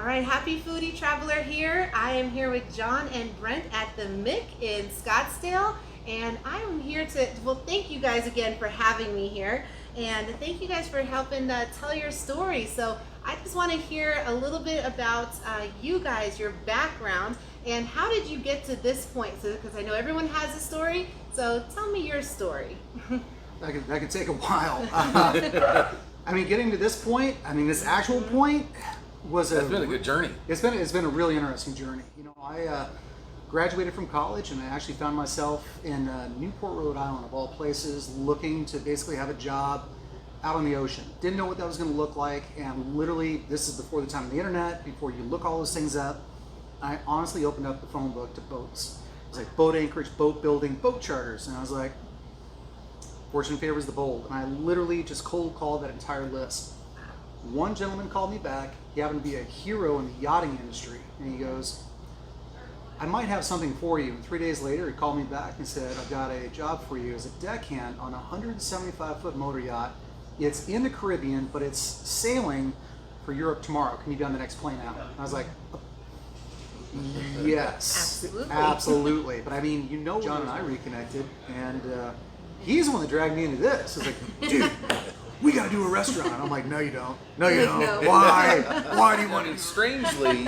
All right, happy foodie traveler here. I am here with John and Brent at the Mick in Scottsdale, and I am here to, well, thank you guys again for having me here, and thank you guys for helping tell your story. So I just want to hear a little bit about you guys, your background, and how did you get to this point? So, because I know everyone has a story, so tell me your story. That could take a while. I mean, getting to this point, this actual point was It's been a good journey. It's been a really interesting journey. You know, I graduated from college and I actually found myself in Newport, Rhode Island, of all places, looking to basically have a job out on the ocean. Didn't know what that was going to look like, and literally, this is before the time of the internet, before you look all those things up. I honestly opened up the phone book to boats. It was like boat anchorage, boat building, boat charters, and I was like, fortune favors the bold, and I literally just cold called that entire list. One gentleman called me back. He happened to be a hero in the yachting industry, and he goes, I might have something for you. And 3 days later, he called me back and said, I've got a job for you as a deckhand on a 175-foot motor yacht. It's in the Caribbean, but it's sailing for Europe tomorrow. Can you be on the next plane out? And I was like, yes, absolutely. But I mean, John and I reconnected, and he's the one that dragged me into this. It's like, dude, we got to do a restaurant. I'm like, no, you don't. No, you don't. No. Why? Why do you want And to? strangely,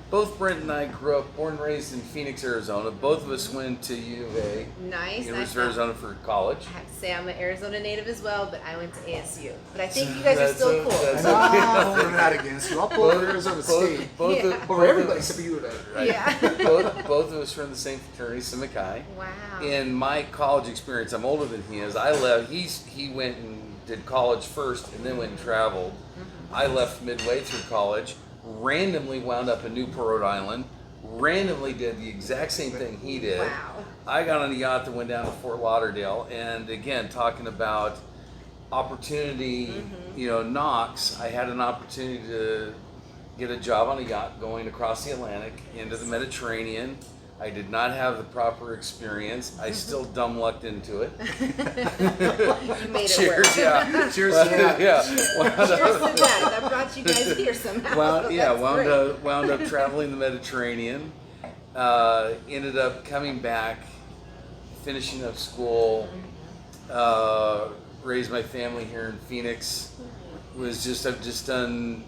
both Brent and I grew up, born and raised in Phoenix, Arizona. Both of us went to U of A, Nice. University of Arizona, for college. I have to say I'm an Arizona native as well, but I went to ASU. But I think you guys are still cool. that's I'll hold that against you. I'll pull Arizona State Both over everybody except for you today. Right. Yeah. both of us were in the same fraternity, McCormick. Wow. In my college experience, I'm older than he is. I left. He went and did college first, and then went and traveled. I left midway through college. Randomly wound up in Newport, Rhode Island. Randomly did the exact same thing he did. Wow. I got on a yacht that went down to Fort Lauderdale, and again, talking about opportunity, knocks. I had an opportunity to get a job on a yacht going across the Atlantic into the Mediterranean. I did not have the proper experience. I still dumb lucked into it. You made it Cheers, work. yeah. Cheers to that. Yeah. Cheers to that. That brought you guys here somehow. Wound up traveling the Mediterranean. Ended up coming back, finishing up school, raised my family here in Phoenix. I've just done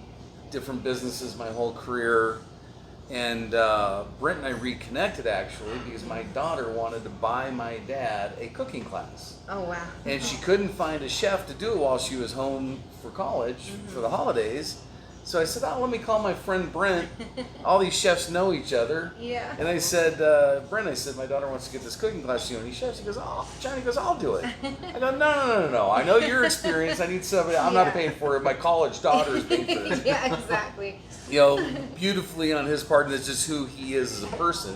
different businesses my whole career. And Brent and I reconnected actually because my daughter wanted to buy my dad a cooking class. Oh, wow. And she couldn't find a chef to do it while she was home for college for the holidays. So I said, let me call my friend Brent. All these chefs know each other. Yeah. And I said, Brent, my daughter wants to get this cooking class. Do you know any chefs? He goes, Johnny goes, I'll do it. I go, no. I know your experience. I need somebody. I'm not paying for it. My college daughter is paying for this. Yeah, exactly. Beautifully on his part, and it's just who he is as a person.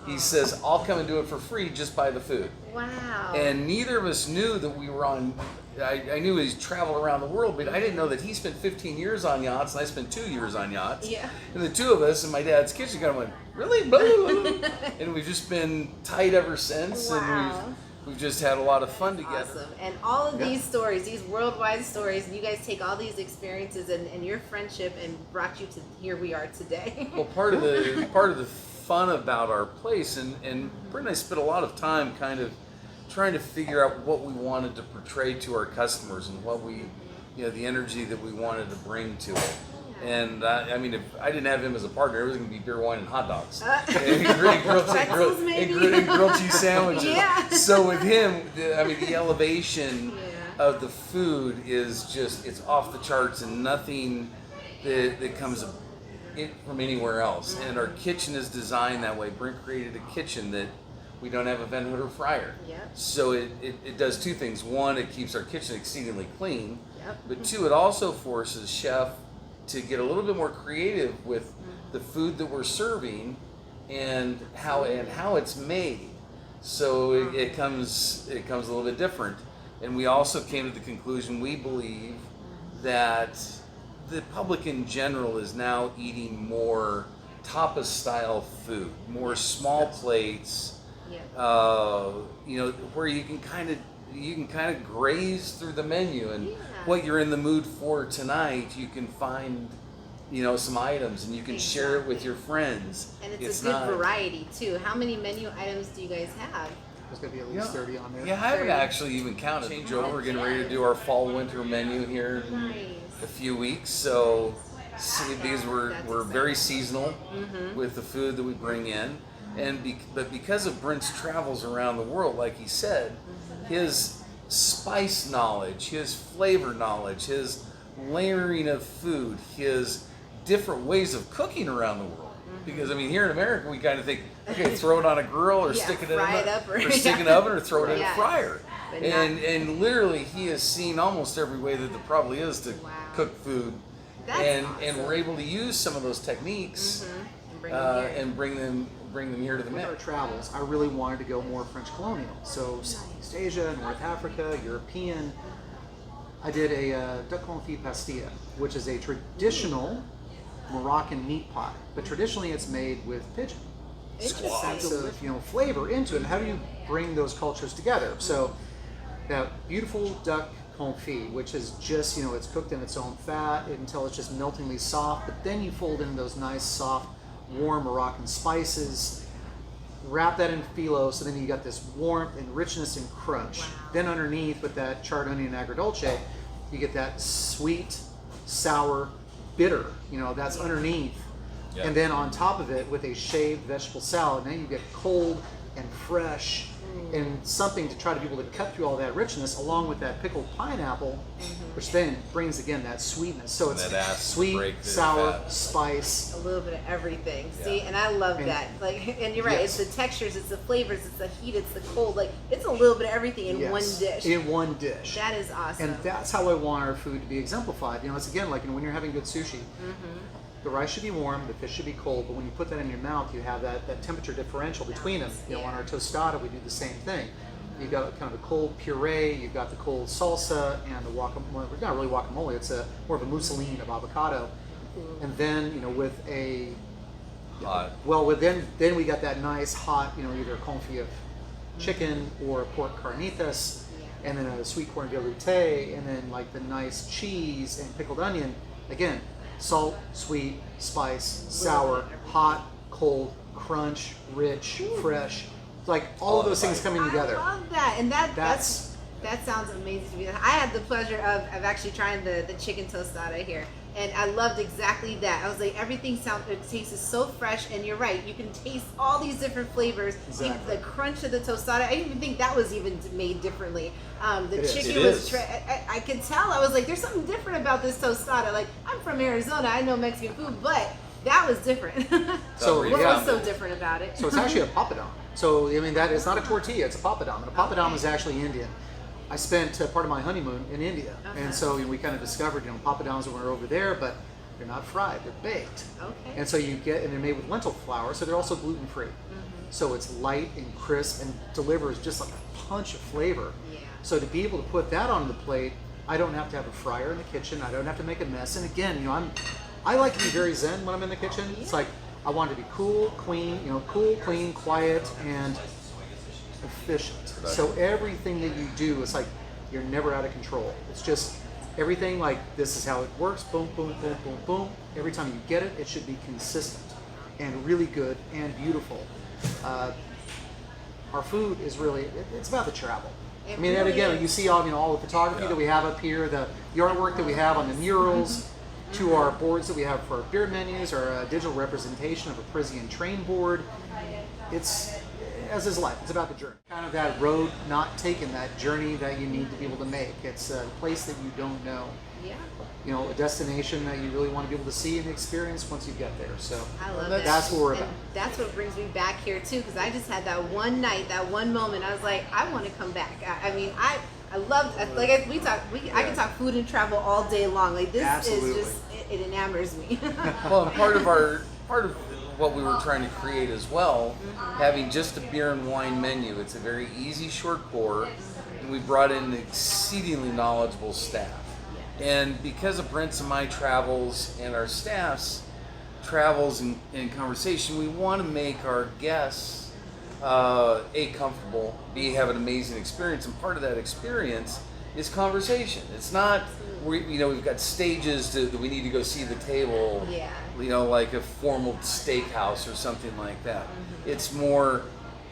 He says, I'll come and do it for free, just buy the food. Wow. And neither of us knew that we were on, I knew he's traveled around the world, but I didn't know that he spent 15 years on yachts, and I spent 2 years on yachts. Yeah. And the two of us in my dad's kitchen kind of went, really? Blah, blah, blah. And we've just been tight ever since, Wow. and we've just had a lot of fun together. Awesome. And all of these stories, these worldwide stories, and you guys take all these experiences and your friendship and brought you to here we are today. Well, part of the fun about our place, and Brent and I spent a lot of time kind of trying to figure out what we wanted to portray to our customers and what we, the energy that we wanted to bring to it. And if I didn't have him as a partner, it was going to be beer, wine, and hot dogs, and grilled cheese sandwiches. Yeah. So with him, the elevation of the food is just, it's off the charts, and nothing that comes from anywhere else. And our kitchen is designed that way. Brent created a kitchen that we don't have a vent hood or fryer. Yep. So it does two things. One, it keeps our kitchen exceedingly clean. Yep. But two, it also forces chef to get a little bit more creative with the food that we're serving and how it's made. So it comes a little bit different. And we also came to the conclusion, we believe that the public in general is now eating more tapas style food, more small plates, where you can kind of graze through the menu, and what you're in the mood for tonight, you can find some items, and you can share it with your friends. And it's a good variety too. How many menu items do you guys have? There's going to be at least 30 on there. Yeah, I haven't actually even counted. Change over. We're getting ready to do our fall-winter menu here in a few weeks. So, because we're very seasonal with the food that we bring in, but because of Brent's travels around the world, like he said, his spice knowledge, his flavor knowledge, his layering of food, his different ways of cooking around the world. Because here in America, we kind of think, okay, throw it on a grill or stick it in stick it in the oven or throw it in a fryer. And literally, he has seen almost every way that there probably is to cook food. And we're able to use some of those techniques and bring them here to the Mick. With our travels, I really wanted to go more French colonial. So Southeast Asia, North Africa, European. I did a duck confit pastilla, which is a traditional Moroccan meat pie, but traditionally it's made with pigeon. It's a sense of flavor into it. And how do you bring those cultures together? So that beautiful duck confit, which is just it's cooked in its own fat until it's just meltingly soft. But then you fold in those nice, soft, warm Moroccan spices. Wrap that in phyllo, so then you got this warmth and richness and crunch. Wow. Then underneath with that charred onion agrodolce, you get that sweet, sour, bitter, that's underneath. Yep. And then on top of it with a shaved vegetable salad, now you get cold and fresh and something to try to be able to cut through all that richness along with that pickled pineapple, which then brings again that sweetness. So it's sweet, sour, spice. A little bit of everything. See, and I love that. And you're right, it's the textures, it's the flavors, it's the heat, it's the cold. It's a little bit of everything in one dish. In one dish. That is awesome. And that's how I want our food to be exemplified. It's again like when you're having good sushi. The rice should be warm, the fish should be cold, but when you put that in your mouth, you have that temperature differential between them. On our tostada, we do the same thing. You've got kind of a cold puree, you've got the cold salsa, and the guacamole. It's not really guacamole, it's more of a mousseline of avocado. And then, with a hot. Then we got that nice hot, either confit of chicken or pork carnitas, and then a sweet corn velouté, and then the nice cheese and pickled onion. Again, salt, sweet, spice, sour, hot, cold, crunch, rich, fresh. All of those things coming together. I love that. And that sounds amazing to me. I had the pleasure of actually trying the chicken tostada here. And I loved exactly that. I was like, everything tastes so fresh, and you're right. You can taste all these different flavors. Exactly. The crunch of the tostada. I didn't even think that was even made differently. The chicken was. I could tell. I was like, there's something different about this tostada. I'm from Arizona. I know Mexican food, but that was different. So what was so different about it? So it's actually a papadum. So that it's not a tortilla. It's a papadum, and a papadum is actually Indian. I spent part of my honeymoon in India, and so we kind of discovered, papadums when we were over there, but they're not fried; they're baked. Okay. And so and they're made with lentil flour, so they're also gluten free. So it's light and crisp and delivers just a punch of flavor. Yeah. So to be able to put that on the plate, I don't have to have a fryer in the kitchen. I don't have to make a mess. And again, I like to be very zen when I'm in the kitchen. Yeah. It's I want it to be cool, clean, clean, quiet, and efficient. So everything that you do is you're never out of control. It's just everything this is how it works. Boom, boom, boom, boom, boom. Every time you get it, it should be consistent and really good and beautiful. Our food is really, it's about the travel. And again, you see all the photography that we have up here, the artwork that we have on the murals, to our boards that we have for our beer menus, our digital representation of a Parisian train board. It's, as is life, it's about the journey. Kind of that road not taken, that journey that you need to be able to make. It's a place that you don't know. Yeah. A destination that you really want to be able to see and experience once you get there. So I love that. That's what we're about. That's what brings me back here too, because I just had that one night, that one moment. I was like, I want to come back. I loved, I can talk food and travel all day long. This Absolutely. is just, it enamors me. Well, and part of what we were trying to create as well, having just a beer and wine menu. It's a very easy, short pour, and we brought in an exceedingly knowledgeable staff. And because of Brent's and my travels and our staff's travels and conversation, we want to make our guests comfortable, B, have an amazing experience, and part of that experience is conversation. It's not we've got stages that we need to go see the table. Yeah. Like a formal steakhouse or something like that. It's more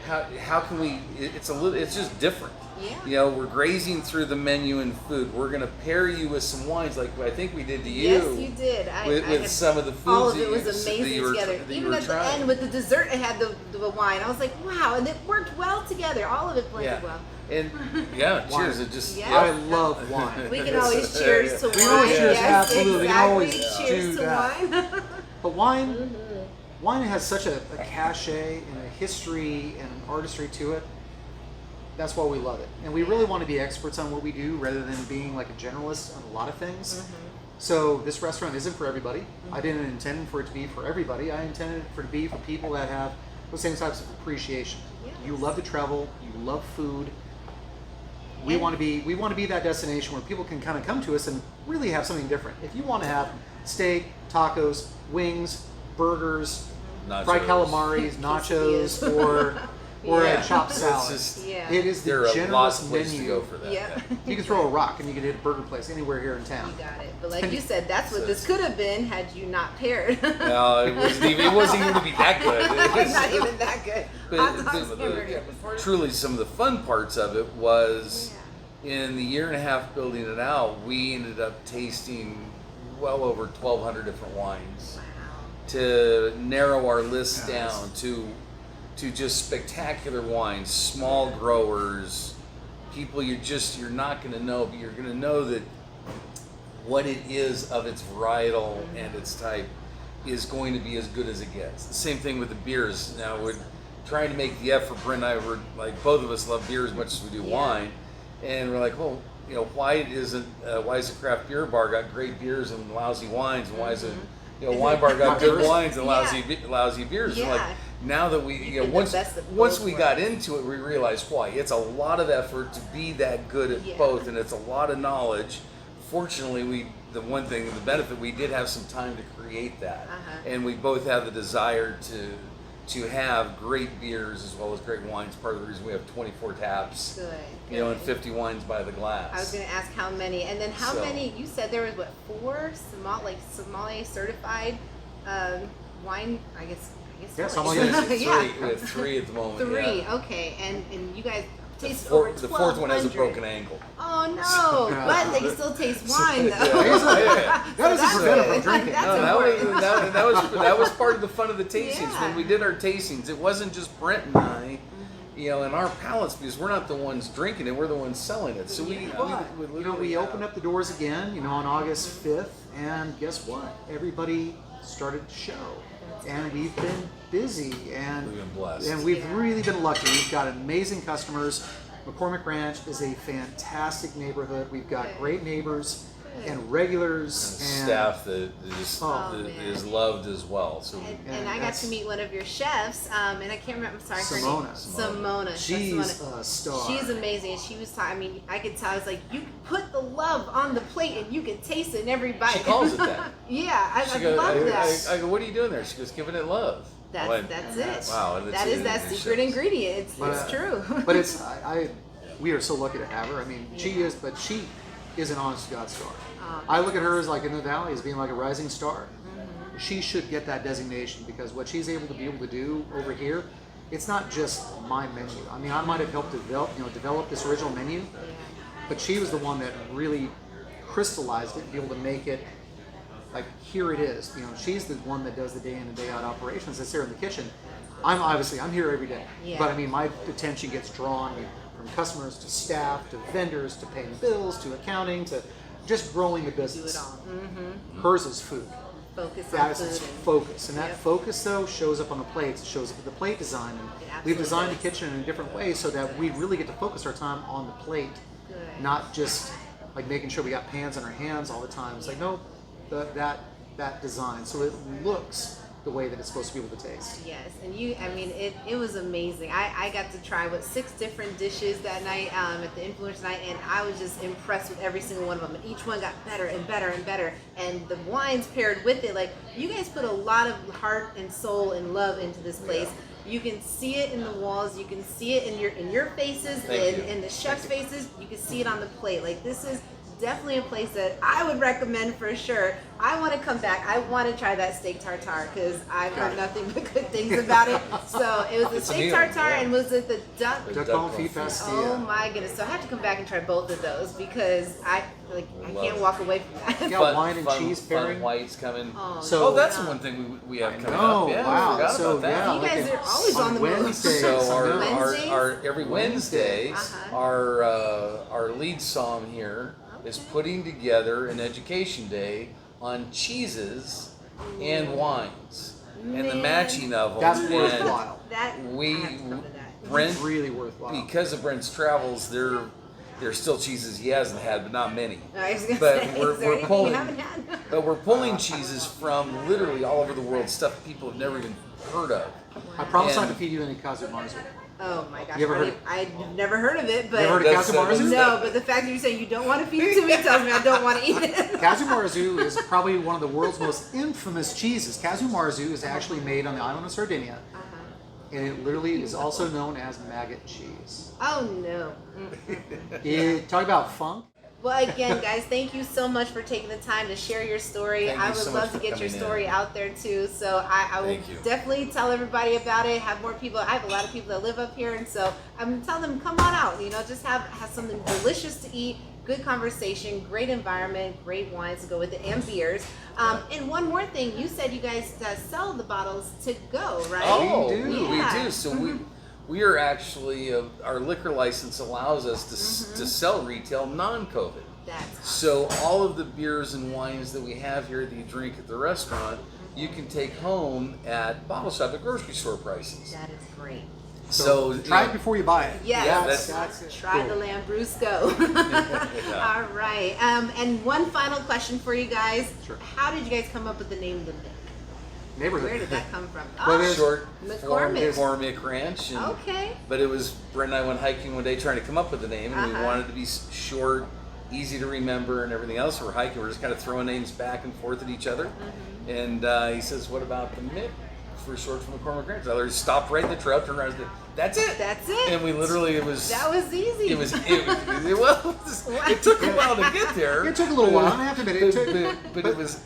how can we? It's just different. Yeah. We're grazing through the menu and food. We're going to pair you with some wines, like I think we did to you. Yes, you did. With some of the foods. All of it was amazing together. Even at the trying. end with the dessert, it had the wine. I was like, wow, and it worked well together. All of it blended well. And cheers! It just I love wine. We can always cheers to wine. We always cheers, yes, absolutely. Exactly. We always cheers do to that. wine. But wine has such a cachet and a history and an artistry to it. That's why we love it. And we really want to be experts on what we do rather than being like a generalist on a lot of things. So this restaurant isn't for everybody. I didn't intend for it to be for everybody. I intended for it to be for people that have the same types of appreciation. Yes. You love to travel, you love food. We want to be that destination where people can kind of come to us and really have something different. If you want to have steak, tacos, wings, burgers, nachos. fried calamaris, nachos, or a chopped salad. It is there the are generous lots of places menu. to go for that. Yeah. You can throw a rock and you can hit a burger place anywhere here in town. You got it. But like you said, that's what this could have been had you not paired. No, it wasn't even to be that good. It's not even that good. Hot dogs, hamburger. Truly, some of the fun parts of it was in the year and a half building it out, we ended up tasting well over 1,200 different wines to narrow our list down to just spectacular wines, small growers, people you're not going to know, but you're going to know that what it is of its varietal and its type is going to be as good as it gets. The same thing with the beers. Now we're trying to make the effort. Brent and I were like, both of us love beer as much as we do wine, and we're like, well, why is a craft beer bar got great beers and lousy wines, and why is it wine bar got good wines and lousy beers? Yeah. Like, now that we, once we got into it, we realized why. It's a lot of effort to be that good at both, and it's a lot of knowledge. Fortunately, the benefit, we did have some time to create that, and we both have the desire to have great beers as well as great wines. Part of the reason we have 24 taps, and 50 wines by the glass. I was going to ask how many, and then how many? You said there was 4 sommelier certified wine. I guess. Yeah, we have 3 at the moment. 3, okay, and you guys taste the over 1,200. The 4th one has a broken ankle. Oh no! But they can still taste wine though. That doesn't prevent it from drinking. That was part of the fun of the tastings. When we did our tastings, it wasn't just Brent and I, and our palates, because we're not the ones drinking it, we're the ones selling it. So we opened up the doors again, on August 5th, and guess what? Everybody started to show. And we've been busy, and we've been blessed, and we've really been lucky. We've got amazing customers. McCormick Ranch is a fantastic neighborhood. We've got great neighbors and regulars and staff that is loved as well. So and I got to meet one of your chefs, and I can't remember. I'm sorry, Simona. She's a star. She's amazing. And she was talking. I could tell. I was like, you put the love on the plate, and you can taste it in every bite. She calls it that. I love that. I go, what are you doing there? She goes, giving it love. That's it. Wow, that is that secret ingredient. It's true. But we are so lucky to have her. I mean, she is an honest to God star. I look at her as like in the valley as being like a rising star. She should get that designation because what she's able to do over here, it's not just my menu. I mean, I might have helped develop this original menu, but she was the one that really crystallized it and be able to make it like here it is. She's the one that does the day in and day out operations. That's there in the kitchen. I'm here every day, but I mean, my attention gets drawn from customers to staff to vendors to paying bills to accounting to just growing the business. Do it all. Hers is food. Focus That on is food. its focus, and that focus though shows up on the plates. It shows up with the plate design, and we've designed the kitchen in a different way so that we really get to focus our time on the plate, not just like making sure we got pans in our hands all the time. It's like no, that design so it looks the way that it's supposed to be able to taste. Yes, and it was amazing. I got to try 6 different dishes that night at the influencer night, and I was just impressed with every single one of them. And each one got better and better and better. And the wines paired with it, like you guys put a lot of heart and soul and love into this place. You can see it in the walls. You can see it in your faces, in the chef's faces. You can see it on the plate. Like this is definitely a place that I would recommend for sure. I want to come back. I want to try that steak tartare because I've heard nothing but good things about it. So it was the steak tartare, and was it the duck? Duck confit pastilla. Oh my goodness! So I have to come back and try both of those because I can't walk away from that. Yeah, wine and cheese pairing. Fun white's coming. So that's the one thing we have coming Oh, up. Yeah, wow. I forgot So, about that. yeah, You guys are always on the move. Wednesdays. So Wednesdays? our every Wednesday, Uh-huh. our lead psalm here is putting together an education day on cheeses and wines and the Man. matching of them. That's And worthwhile. That we I have to come to that. Brent, Really worthwhile. because of Brent's travels, there's still cheeses he hasn't had, but not many. I was gonna But say, we're is there anything pulling- you haven't had? But we're pulling cheeses from literally all over the world, stuff people have never even heard of. I promise not And- to feed you any Kazu Marzu. Oh my gosh, You ever heard I've never heard of it, but You ever heard of That's- Kazu Marzu? no, but the fact that you're saying you don't want to feed it to me tells me I don't want to eat it. Kazu Marzu is probably one of the world's most infamous cheeses. Kazu Marzu is actually made on the island of Sardinia, and it literally is also known as maggot cheese. Oh no. Talk about funk. Well, again, guys, thank you so much for taking the time to share your story. Thank I you would so much love to for get your coming story in. out there too. So I will Thank you. definitely tell everybody about it. Have more people. I have a lot of people that live up here, and so I'm telling them, come on out. You know, just have something delicious to eat. Good conversation, great environment, great wines to go with it, and beers. And one more thing, you said you guys sell the bottles to go, right? Oh, We do. Yeah. we do. So we are actually our liquor license allows us to sell retail non-COVID. That's So all of the beers and wines that we have here that you drink at the restaurant, you can take home at bottle shop at grocery store prices. that is great. So try you it know, before you buy it. Yes. Yeah, that's it. Try the Cool. Lambrusco. Yeah. All right. And one final question for you guys. Sure. How did you guys come up with the name of the Mick? Neighborhood. Where did that come from? Well, Oh, there's- short McCormick. McCormick Ranch. And, Okay. But it was Brent and I went hiking one day trying to come up with a name, and we Uh-huh. wanted to be short, easy to remember, and everything else. We're hiking. We're just kind of throwing names back and forth at each other. Mm-hmm. And he says, "What about the Mick for short for McCormick Ranch?" I stopped right in the trail, turned around, and said, "That's it." That's it. And we literally it was That was easy. it took a while to get there. It took a little while. I have to admit, it took. but it was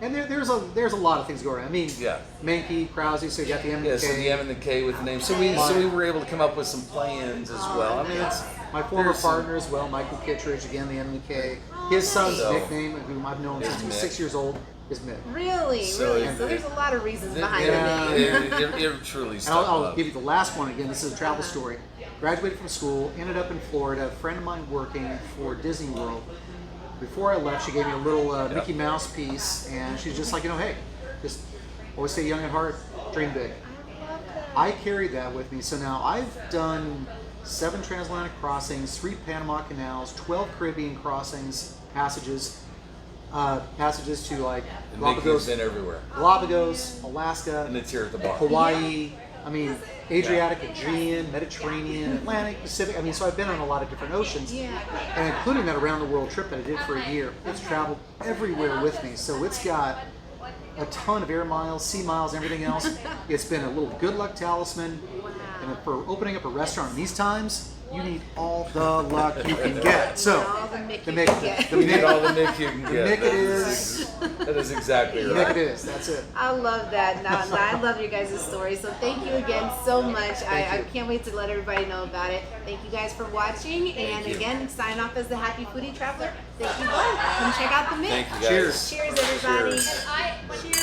And there's a lot of things going on. I mean, yeah. Menke, Krause, so you got the M and Yeah, K. so the M and the K with the name. So we were able to come up with some plans as well. I mean, it's My former there's some- partner as well, Michael Kittredge, again, the M and the K. His son's So- nickname, whom I've known since he was Mick. 6 years old, is Mick. Really, So really. it- So there's a lot of reasons behind Yeah. the name. It truly And stuck I'll up. give you the last one again. This is a travel story. Graduated from school, ended up in Florida. A friend of mine working for Disney World. Before I left, she gave me a little Mickey Mouse piece, and she's just like, hey, just always stay young at heart, dream big. I carried that with me. So now I've done 7 transatlantic crossings, 3 Panama canals, 12 Caribbean crossings, passages to like And Mickey's Galapagos, been everywhere, Galapagos, Alaska, and it's here at the bar. Hawaii. I mean, Adriatic, Aegean, Mediterranean, Atlantic, Pacific. I mean, so I've been on a lot of different oceans, Yeah. and including that around the world trip that I did for a year. It's traveled everywhere with me, so it's got a ton of air miles, sea miles, everything else. It's been a little good luck talisman, and for opening up a restaurant in these times, you need all the luck you can get. So, All the Mick the you Mick, can get. the You get Mick, all the Mick you can the get. Mick it is. That is exactly The right. Mick it is. That's it. I love that. Now, I love your guys' story. So thank you again so much. I you. can't wait to let everybody know about it. Thank you guys for watching. And you. again, sign off as the Happy Foodie Traveler. Thank you both. Come check out the Mick. Thank you guys. Cheers. Cheers, everybody. Cheers. Cheers.